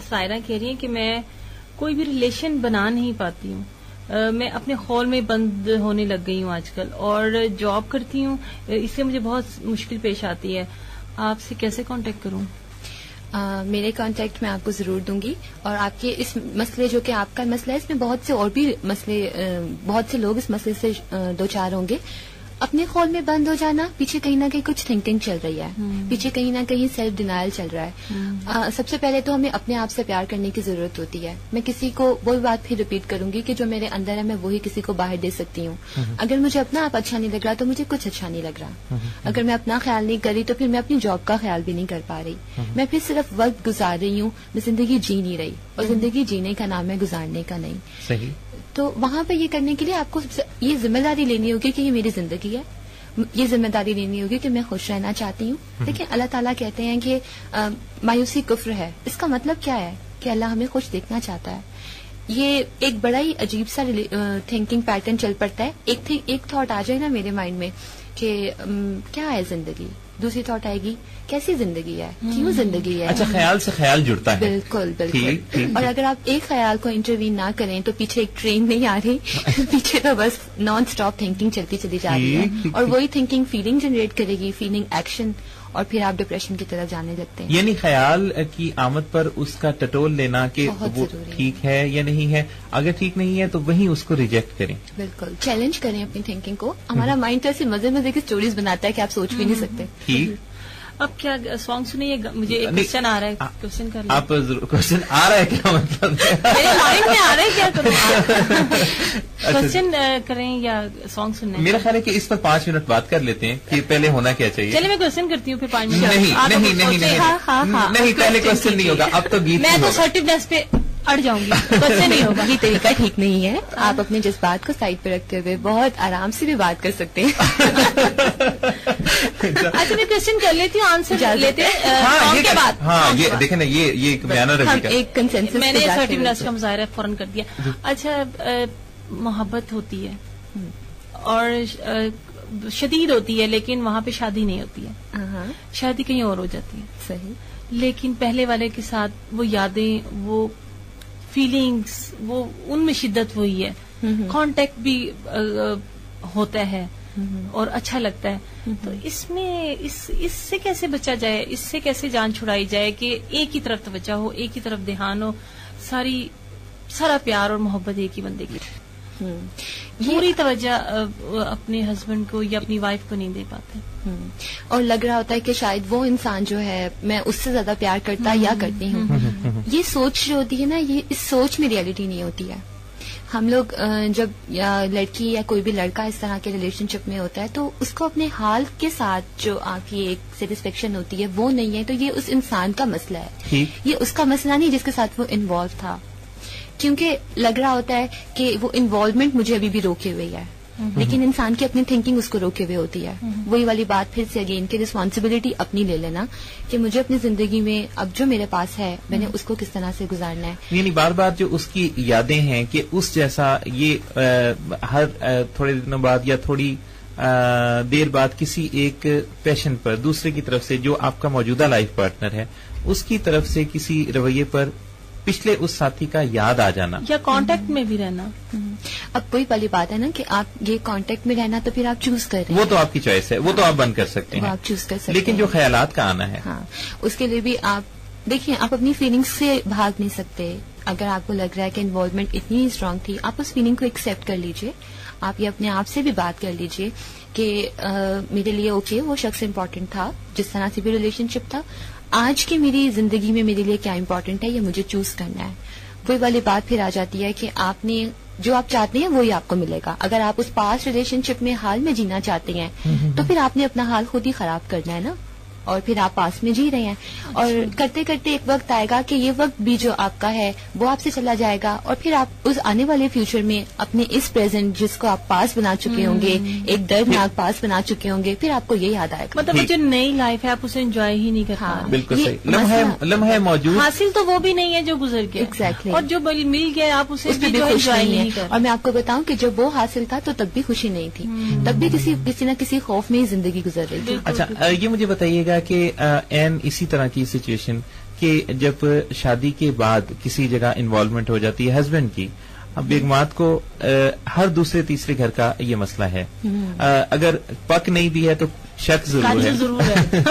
سائرہ کہہ رہی ہیں کہ میں کوئی بھی ریلیشن بنا نہیں پاتی ہوں. میں اپنے خول میں بند ہونے لگ گئی ہوں آج کل, اور جاب کرتی ہوں, اس سے مجھے بہت مشکل پیش آتی ہے. آپ سے کیسے کانٹیکٹ کروں؟ میرے کانٹیکٹ میں آپ کو ضرور دوں گی, اور آپ کے اس مسئلے جو کہ آپ کا مسئلہ ہے, اس میں بہت سے اور بھی مسئلے, بہت سے لوگ اس مسئلے سے دو چار ہوں گے. اپنے خول میں بند ہو جانا, پیچھے کہیں نہ کہیں کچھ تھنکنگ چل رہی ہے, پیچھے کہیں نہ کہیں سیلف ڈینائل چل رہا ہے. سب سے پہلے تو ہمیں اپنے آپ سے پیار کرنے کی ضرورت ہوتی ہے. میں کسی کو وہی بات پھر ریپیٹ کروں گی کہ جو میرے اندر ہے میں وہی کسی کو باہر دے سکتی ہوں. اگر مجھے اپنا آپ اچھا نہیں لگ رہا تو مجھے کچھ اچھا نہیں لگ رہا. اگر میں اپنا خیال نہیں کر رہی تو پھر میں اپنی جاب کا خیال بھی نہیں کر پا رہی. میں پھر صرف وقت گزار رہی ہوں, میں زندگی جی نہیں رہی, اور زندگی جینے کا نام ہے گزارنے کا نہیں. صحیح. تو وہاں پہ یہ کرنے کے لیے آپ کو یہ ذمہ داری لینی ہوگی کہ یہ میری زندگی ہے, یہ ذمہ داری لینی ہوگی کہ میں خوش رہنا چاہتی ہوں. دیکھیں, اللہ تعالیٰ کہتے ہیں کہ مایوسی کفر ہے. اس کا مطلب کیا ہے کہ اللہ ہمیں خوش دیکھنا چاہتا ہے. یہ ایک بڑا ہی عجیب سا تھنکنگ پیٹرن چل پڑتا ہے. ایک تھاٹ آ جائے نا میرے مائنڈ میں کہ کیا ہے زندگی, دوسری تھاٹ آئے گی کیسی زندگی ہے, کیوں زندگی ہے. اچھا, خیال سے خیال جڑتا ہے. بالکل بالکل. اور اگر آپ ایک خیال کو انٹروین نہ کریں تو پیچھے ایک ٹرین نہیں آ رہی, پیچھے تو بس نان اسٹاپ تھنکنگ چلتی چلی جا رہی ہے, اور وہی تھنکنگ فیلنگ جنریٹ کرے گی, فیلنگ ایکشن, اور پھر آپ ڈپریشن کی طرف جانے لگتے ہیں. یعنی خیال کی آمد پر اس کا ٹٹول لینا کہ وہ ٹھیک ہے یا نہیں ہے. اگر ٹھیک نہیں ہے تو وہیں اس کو ریجیکٹ کریں. بالکل, چیلنج کریں اپنی تھنکنگ کو. ہمارا مائنڈ تو ایسے مزے مزے کی اسٹوریز بناتا ہے کہ آپ سوچ بھی نہیں سکتے. ٹھیک. اب کیا سانگ سنیے, مجھے ایک کوشچن آ رہا ہے. کوشچن کر لیں آپ. کوشچن آ رہا ہے کیا مطلب؟ میرے مائنڈ میں آ رہا ہے, کیا کروں. کوشچن کریں یا سانگ سننا ہے؟ میرا خیال ہے کہ اس پر 5 منٹ بات کر لیتے ہیں کہ پہلے ہونا کیا چاہیے. چلیے میں کوشچن کرتی ہوں, پھر 5 منٹ. نہیں, پہلے کوشچن نہیں ہوگا. اب تو گیت میں تو اسرٹیونیس پہ اڑ جاؤں گی, کوشچن نہیں ہوگا. یہ طریقہ ٹھیک نہیں ہے. آپ اپنے جذبات کو سائڈ پہ رکھتے ہوئے بہت آرام سے بھی بات کر سکتے ہیں. اچھا, میں کوشچن کر لیتی ہوں, آنسر لیتے ہیں کے بعد. ہاں, یہ دیکھیں نا, یہ ایک بیانہ روی کا ایک کنسنسس. میں نے اسرٹیونیس کا مظاہرہ فوراً کر دیا. اچھا, محبت ہوتی ہے اور شدید ہوتی ہے, لیکن وہاں پہ شادی نہیں ہوتی ہے, شادی کہیں اور ہو جاتی ہے. صحیح. لیکن پہلے والے کے ساتھ وہ یادیں, وہ فیلنگز, وہ ان میں شدت وہی ہے. کانٹیکٹ بھی ہوتا ہے اور اچھا لگتا ہے. تو اس میں اس سے کیسے بچا جائے, اس سے کیسے جان چھڑائی جائے کہ ایک ہی طرف توجہ ہو, ایک ہی طرف دھیان ہو, سارا پیار اور محبت ایک ہی بندے کی, پوری توجہ اپنے ہسبینڈ کو یا اپنی وائف کو نہیں دے پاتے, اور لگ رہا ہوتا ہے کہ شاید وہ انسان جو ہے میں اس سے زیادہ پیار کرتا یا کرتی ہوں. یہ سوچ جو ہوتی ہے نا, یہ اس سوچ میں ریئلٹی نہیں ہوتی ہے. ہم لوگ جب لڑکی یا کوئی بھی لڑکا اس طرح کے ریلیشن شپ میں ہوتا ہے تو اس کو اپنے حال کے ساتھ جو آپ کی ایک سیٹسفیکشن ہوتی ہے وہ نہیں ہے, تو یہ اس انسان کا مسئلہ ہے. یہ اس کا مسئلہ نہیں جس کے ساتھ وہ انوالو تھا, کیونکہ لگ رہا ہوتا ہے کہ وہ انوالومنٹ مجھے ابھی بھی روکے ہوئی ہے, لیکن انسان کی اپنی تھنکنگ اس کو روکے ہوئے ہوتی ہے. وہی والی بات پھر سے اگین کہ رسپانسبلٹی اپنی لے لینا کہ مجھے اپنی زندگی میں اب جو میرے پاس ہے میں نے اس کو کس طرح سے گزارنا ہے. یعنی بار بار جو اس کی یادیں ہیں کہ اس جیسا یہ ہر تھوڑے دنوں بعد یا تھوڑی دیر بعد کسی ایک پیشن پر دوسرے کی طرف سے جو آپ کا موجودہ لائف پارٹنر ہے اس کی طرف سے کسی رویے پر پچھلے اس ساتھی کا یاد آ جانا, یا کانٹیکٹ میں بھی رہنا. اب کوئی والی بات ہے نا کہ آپ یہ کانٹیکٹ میں رہنا تو پھر آپ چوز کر رہے ہیں, وہ تو آپ کی چوائس ہے, وہ تو آپ بند کر سکتے ہیں, آپ چوز کر سکتے ہیں. لیکن جو خیالات کا آنا ہے, ہاں, اس کے لیے بھی آپ دیکھیں, آپ اپنی فیلنگس سے بھاگ نہیں سکتے. اگر آپ کو لگ رہا ہے کہ انوالومنٹ اتنی اسٹرانگ تھی, آپ اس فیلنگ کو ایکسپٹ کر لیجئے. آپ یہ اپنے آپ سے بھی بات کر لیجئے کہ میرے لیے اوکے وہ شخص امپورٹنٹ تھا, جس طرح سے بھی ریلیشن شپ تھا, آج کی میری زندگی میں میرے لیے کیا امپورٹنٹ ہے یہ مجھے چوز کرنا ہے. وہی والی بات پھر آ جاتی ہے کہ آپ نے جو آپ چاہتے ہیں وہی آپ کو ملے گا. اگر آپ اس پاس ریلیشن شپ میں حال میں جینا چاہتے ہیں تو پھر آپ نے اپنا حال خود ہی خراب کرنا ہے نا, اور پھر آپ پاس میں جی رہے ہیں, اور کرتے کرتے ایک وقت آئے گا کہ یہ وقت بھی جو آپ کا ہے وہ آپ سے چلا جائے گا, اور پھر آپ اس آنے والے فیوچر میں اپنے اس پریزنٹ جس کو آپ پاس بنا چکے ہوں گے, ایک دردناک پاس بنا چکے ہوں گے, پھر آپ کو یہ یاد آئے گا. مطلب جو نئی لائف ہے آپ اسے انجوائے ہی نہیں کرتے. بالکل صحیح. لمحے موجود حاصل تو وہ بھی نہیں ہے جو گزر گیا, ایگزیکٹلی, اور جو مل گیا آپ اسے بھی انجوائے نہیں کرتے. اور میں آپ کو بتاؤں کہ جب وہ حاصل تھا تو تب بھی خوشی نہیں تھی, تب بھی کسی نہ کسی خوف میں ہی زندگی گزر رہی تھی. اچھا, یہ مجھے بتائیے گا کہ اسی طرح کی سچویشن کہ جب شادی کے بعد کسی جگہ انوالومنٹ ہو جاتی ہے ہسبینڈ کی، اب بیگمات کو ہر دوسرے تیسرے گھر کا یہ مسئلہ ہے، اگر پک نہیں بھی ہے تو شک ضرور ہے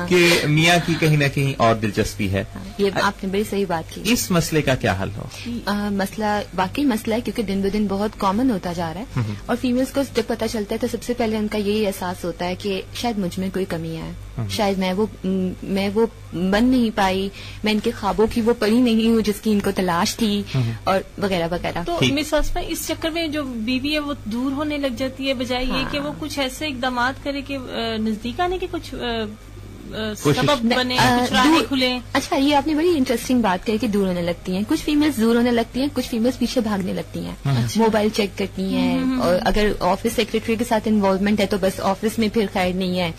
کہ میاں کی کہیں نہ کہیں اور دلچسپی ہے. یہ آپ نے بڑی صحیح بات کی. اس مسئلے کا کیا حل ہو؟ مسئلہ واقعی مسئلہ ہے، کیونکہ دن بدن بہت کامن ہوتا جا رہا ہے، اور فیمیلز کو جب پتہ چلتا ہے تو سب سے پہلے ان کا یہی احساس ہوتا ہے کہ شاید مجھ میں کوئی کمی ہے، شاید میں وہ بن نہیں پائی، میں ان کے خوابوں کی وہ پری نہیں ہوں جس کی ان کو تلاش تھی، اور وغیرہ وغیرہ. تو مثال میں اس چکر میں جو بیوی ہے وہ دور ہونے لگ جاتی ہے، بجائے یہ کہ وہ کچھ ایسے اقدامات کرے کہ نزدیک آنے کے کچھ سبب بنے، کچھ راہیں کھلیں. اچھا، یہ آپ نے بڑی انٹرسٹنگ بات کہی کہ دور ہونے لگتی ہیں. کچھ فیمیلز دور ہونے لگتی ہیں، کچھ فیمیلز پیچھے بھاگنے لگتی ہیں، موبائل چیک کرتی ہیں، اور اگر آفس سیکرٹری کے ساتھ انوالومنٹ ہے تو بس آفس میں پھر خیر نہیں ہے.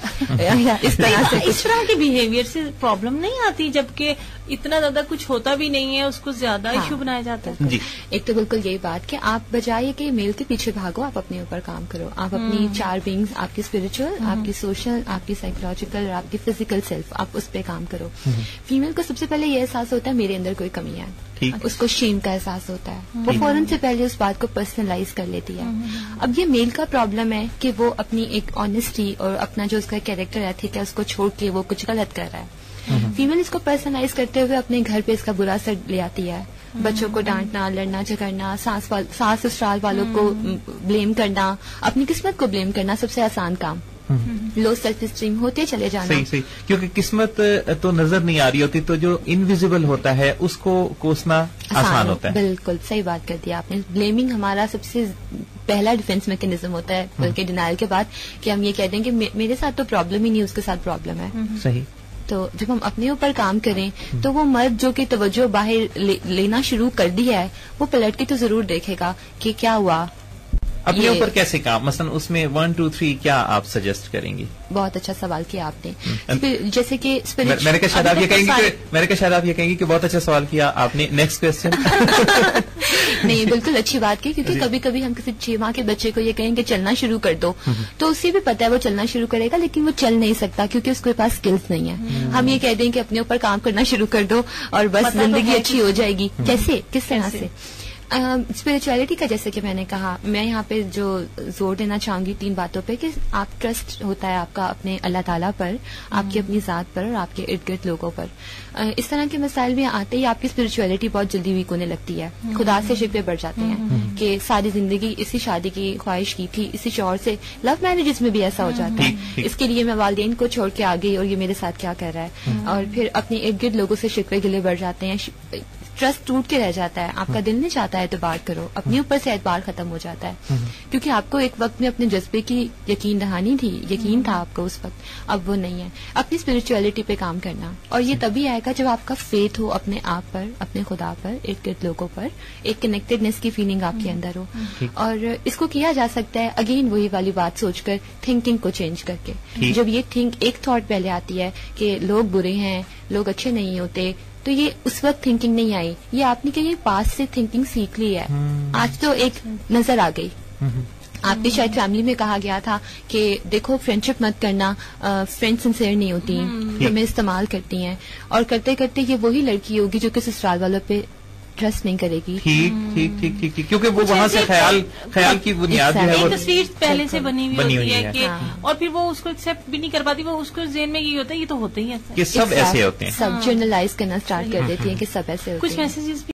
اس طرح کے بہیویئر سے پرابلم نہیں آتی، جبکہ اتنا زیادہ کچھ ہوتا بھی نہیں ہے، اس کو زیادہ ایشو بنایا جاتا ہے. جی، ایک تو بالکل یہی بات کہ آپ بجائے کہ میل کے پیچھے بھاگو، آپ اپنے اوپر کام کرو. آپ اپنی چار بینگز، آپ کی اسپرچل، آپ کی سوشل، آپ کی سائیکولوجیکل اور آپ کی فزیکل سیلف، آپ اس پہ کام کرو. فیمیل کو سب سے پہلے یہ احساس ہوتا ہے میرے اندر کوئی کمی ہے، اس کو شیم کا احساس ہوتا ہے، وہ فوراً سے پہلے اس بات کو پرسنلائز کر لیتی ہے. اب یہ میل کا پرابلم ہے کہ وہ اپنی ایک آنیسٹی اور اپنا جو اس کا کیریکٹر ایتھک ہے اس کو چھوڑ کے وہ کچھ غلط کر رہا ہے. فیمیل اس کو پرسنلائز کرتے ہوئے اپنے گھر پہ اس کا برا اثر لے آتی ہے. بچوں کو ڈانٹنا، لڑنا جھگڑنا، ساس سسرال والوں کو بلیم کرنا، اپنی قسمت کو بلیم کرنا، سب سے آسان کام. لو سیلف اسٹیم ہوتے چلے جانا. صحیح، کیونکہ قسمت تو نظر نہیں آ رہی ہوتی، تو جو انویزیبل ہوتا ہے اس کو کوسنا آسان ہوتا ہے. بالکل صحیح بات کر دی آپ نے. بلیمنگ ہمارا سب سے پہلا ڈیفینس میکینزم ہوتا ہے، بلکہ ڈینائل کے بعد، کہ ہم یہ کہہ دیں کہ میرے ساتھ تو پرابلم ہی نہیں، اس کے ساتھ پرابلم ہے. صحیح. تو جب ہم اپنے اوپر کام کریں تو وہ مرد جو کہ توجہ باہر لینا شروع کر دی ہے، وہ پلٹ کے تو ضرور دیکھے گا کہ کیا ہوا. اپنے اوپر کیسے کام، مثلا اس میں 1 2 3 کیا آپ سجیسٹ کریں گی؟ بہت اچھا سوال کیا آپ نے. جیسے کہ میں نے کہا شاید آپ یہ کہیں گے کہ بہت اچھا سوال کیا آپ نے. Next question. نہیں، بالکل اچھی بات کی، کیونکہ کبھی کبھی ہم کسی 6 ماہ کے بچے کو یہ کہیں کہ چلنا شروع کر دو، تو اسے بھی پتا ہے وہ چلنا شروع کرے گا، لیکن وہ چل نہیں سکتا کیونکہ اس کے پاس اسکلس نہیں ہے. ہم یہ کہہ دیں کہ اپنے اوپر کام کرنا شروع کر دو اور بس زندگی اچھی ہو جائے گی. کیسے، کس طرح سے؟ اسپرچویلٹی کا جیسے کہ میں نے کہا، میں یہاں پہ جو زور دینا چاہوں گی 3 باتوں پہ، کہ آپ ٹرسٹ ہوتا ہے آپ کا اپنے اللہ تعالیٰ پر، آپ کی اپنی ذات پر، اور آپ کے ارد گرد لوگوں پر. اس طرح کے مسائل میں آتے ہی آپ کی اسپرچویلٹی بہت جلدی ویک ہونے لگتی ہے، خدا سے شکوے بڑھ جاتے ہیں کہ ساری زندگی اسی شادی کی خواہش کی تھی، اسی شوہر سے. لو میرجز میں بھی ایسا ہو جاتا ہے، اس کے لیے میں والدین کو چھوڑ کے آ گئی اور یہ میرے ساتھ کیا کر رہا ہے. اور پھر اپنے ارد گرد لوگوں سے شکوے گلے بڑھ جاتے ہیں، ٹرسٹ ٹوٹ کے رہ جاتا ہے. آپ کا دل نہیں چاہتا ہے اعتبار کرو، اپنے اوپر سے اعتبار ختم ہو جاتا ہے، کیونکہ آپ کو ایک وقت میں اپنے جذبے کی یقین دہانی تھی، یقین تھا آپ کو اس وقت، اب وہ نہیں ہے. اپنی اسپرچویلٹی پہ کام کرنا، اور یہ تبھی آئے گا جب آپ کا فیتھ ہو اپنے آپ پر، اپنے خدا پر، ارد گرد لوگوں پر، ایک کنیکٹڈنیس کی فیلنگ آپ کے اندر ہو. اور اس کو کیا جا سکتا ہے اگین وہی والی بات سوچ کر، تھنکنگ کو چینج کر کے. جب یہ ایک تھاٹ پہلے آتی ہے کہ لوگ برے ہیں، لوگ اچھے نہیں ہوتے، تو یہ اس وقت تھنکنگ نہیں آئی، یہ آپ نے کہیں پاس سے تھنکنگ سیکھ لی ہے. آج تو ایک نظر آ گئی. آپ کی شاید فیملی میں کہا گیا تھا کہ دیکھو فرینڈشپ مت کرنا، فرینڈ سنسیئر نہیں ہوتی، ہمیں استعمال کرتی ہیں، اور کرتے کرتے یہ وہی لڑکی ہوگی جو کہ سسرال والوں پہ ٹرسٹ نہیں کرے گی. ٹھیک، کیونکہ وہ وہاں سے خیال کی بنیاد جو ہے وہ تصویر پہلے سے بنی ہوئی ہے کہ، اور پھر وہ اس کو ایکسپٹ بھی نہیں کر پاتی. وہ اس کو ذہن میں یہ ہوتا ہے یہ تو ہوتے ہی ایسا، کہ سب ایسے ہوتے ہیں، سب جرنلائز کرنا اسٹارٹ کر دیتی ہیں کہ سب ایسے ہوتے ہیں. کچھ میسیجز